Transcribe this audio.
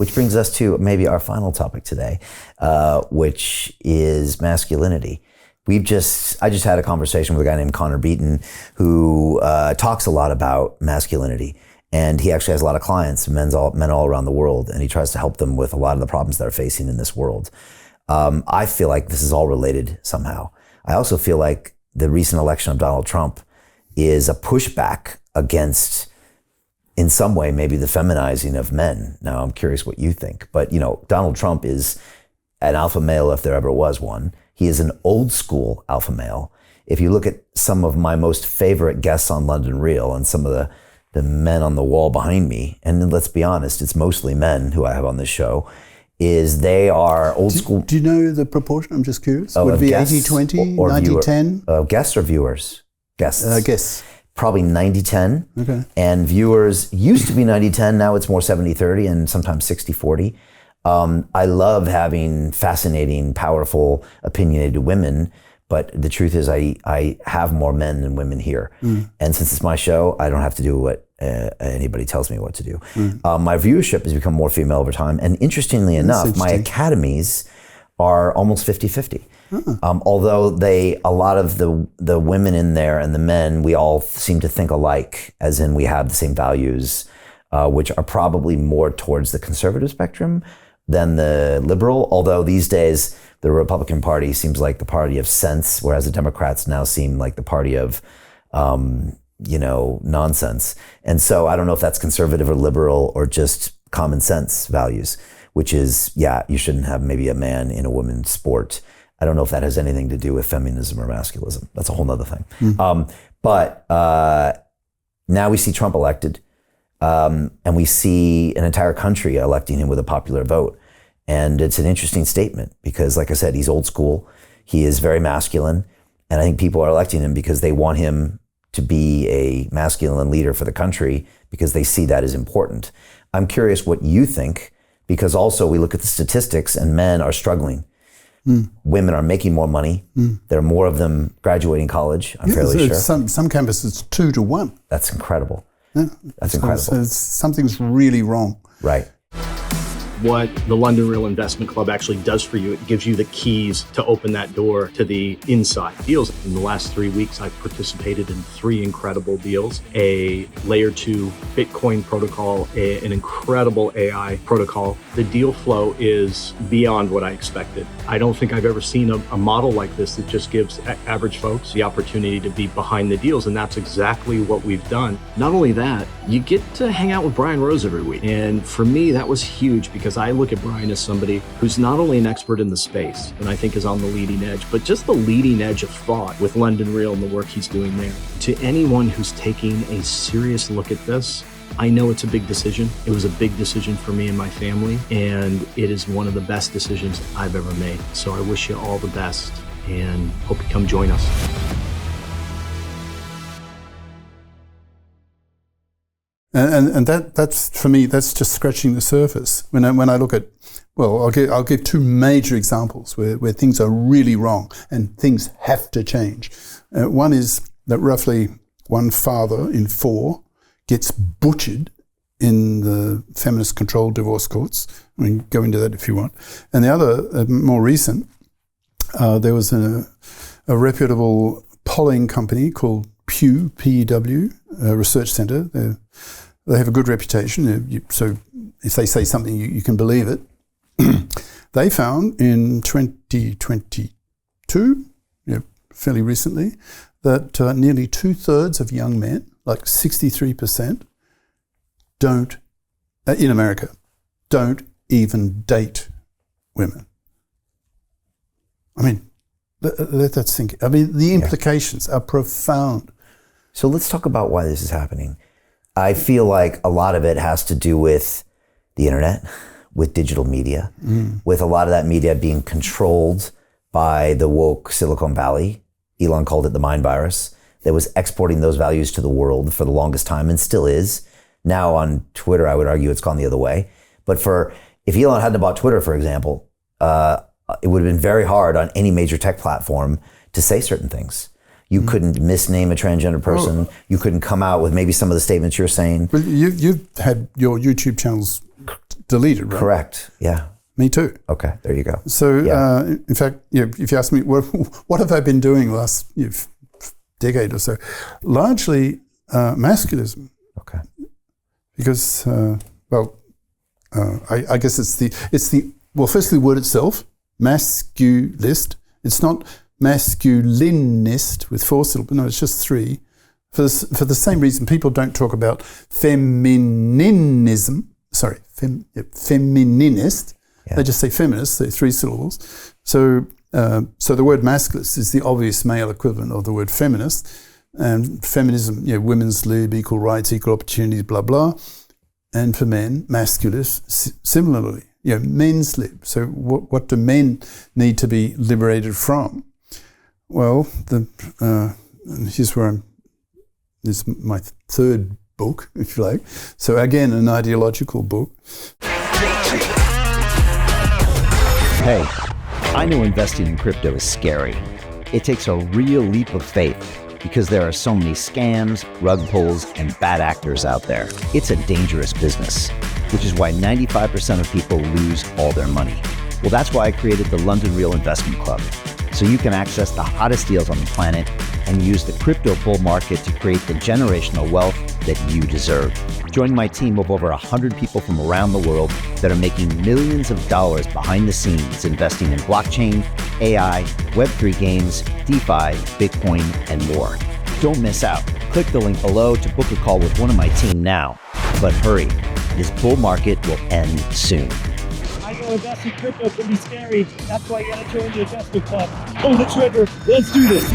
which brings us to maybe our final topic today, which is masculinity. I just had a conversation with a guy named Connor Beaton who talks a lot about masculinity. And he actually has a lot of clients, men all around the world, and he tries to help them with a lot of the problems they're facing in this world. I feel like this is all related somehow. I also feel like the recent election of Donald Trump is a pushback against, in some way, maybe the feminizing of men. Now, I'm curious what you think. But, Donald Trump is an alpha male if there ever was one. He is an old school alpha male. If you look at some of my most favorite guests on London Real and some of the men on the wall behind me, and let's be honest, it's mostly men who I have on this show, is they are old school. Do you know the proportion? I'm just curious. Would it be 80-20, 90-10? Guests or viewers? Guests. Guests. Probably 90-10. Okay. And viewers used to be 90-10, now it's more 70-30 and sometimes 60-40. I love having fascinating, powerful, opinionated women, but the truth is I have more men than women here. And since it's my show, I don't have to do what anybody tells me what to do. My viewership has become more female over time. And interestingly enough, my academies are almost 50-50. Although a lot of the women in there and the men, we all seem to think alike, as in we have the same values, which are probably more towards the conservative spectrum than the liberal. Although these days, the Republican Party seems like the party of sense, whereas the Democrats now seem like the party of, nonsense. And so I don't know if that's conservative or liberal or just common sense values, which is, you shouldn't have maybe a man in a women's sport. I don't know if that has anything to do with feminism or masculism. That's a whole nother thing. But now we see Trump elected, and we see an entire country electing him with a popular vote. And it's an interesting statement because, like I said, he's old school. He is very masculine. And I think people are electing him because they want him to be a masculine leader for the country because they see that as important. I'm curious what you think, because also we look at the statistics and men are struggling. Women are making more money. There are more of them graduating college, I'm fairly sure. Some campuses 2-1. That's incredible. Yeah. That's incredible. So something's really wrong. Right. What the London Real Investment Club actually does for you, it gives you the keys to open that door to the inside deals. In the last 3 weeks, I've participated in 3 incredible deals: a layer 2 Bitcoin protocol, an incredible AI protocol. The deal flow is beyond what I expected. I don't think I've ever seen a model like this that just gives average folks the opportunity to be behind the deals, and that's exactly what we've done. Not only that, you get to hang out with Brian Rose every week, and for me, that was huge because I look at Brian as somebody who's not only an expert in the space, and I think is on the leading edge, but just the leading edge of thought with London Real and the work he's doing there. To anyone who's taking a serious look at this, I know it's a big decision. It was a big decision for me and my family, and it is one of the best decisions I've ever made. So I wish you all the best and hope you come join us. And that's for me, that's just scratching the surface. When I look at, I'll give 2 major examples where things are really wrong and things have to change. One is that roughly 1 father in 4 gets butchered in the feminist-controlled divorce courts. I mean, go into that if you want. And the other, more recent, there was a reputable polling company called Pew, P-E-W, research centre. They have a good reputation, so if they say something, you can believe it. They found in 2022, fairly recently, that nearly 2/3 of young men, like 63%, don't, in America, don't even date women. I mean, let that sink in. I mean, the implications are profound. So let's talk about why this is happening. I feel like a lot of it has to do with the internet, with digital media, with a lot of that media being controlled by the woke Silicon Valley. Elon called it the mind virus that was exporting those values to the world for the longest time and still is. Now on Twitter, I would argue it's gone the other way. But if Elon hadn't bought Twitter, for example, it would have been very hard on any major tech platform to say certain things. You couldn't misname a transgender person. You couldn't come out with maybe some of the statements you're saying. Well, you've had your YouTube channels deleted, right? Correct. Yeah. Me too. Okay, there you go. So, in fact, if you ask me, what have I been doing the last decade or so? Largely masculism. Okay. Because, I guess it's the firstly, the word itself, masculist. It's not masculinist with 4 syllables. No, it's just 3. For the same reason, people don't talk about feminism. Sorry, femininist. Yeah. They just say feminist, say 3 syllables. So the word masculist is the obvious male equivalent of the word feminist. And feminism, women's lib, equal rights, equal opportunities, blah, blah. And for men, masculist, similarly, men's lib. So what do men need to be liberated from? Well, here's where this is my 3rd book, if you like. So again, an ideological book. Hey, I know investing in crypto is scary. It takes a real leap of faith because there are so many scams, rug pulls, and bad actors out there. It's a dangerous business, which is why 95% of people lose all their money. Well, that's why I created the London Real Investment Club, so you can access the hottest deals on the planet and use the crypto bull market to create the generational wealth that you deserve. Join my team of over 100 people from around the world that are making millions of dollars behind the scenes investing in blockchain, AI, Web3 games, DeFi, Bitcoin, and more. Don't miss out. Click the link below to book a call with one of my team now. But hurry, this bull market will end soon. I know investing in crypto can be scary. That's why you gotta join the investment club. Pull the trigger. Let's do this.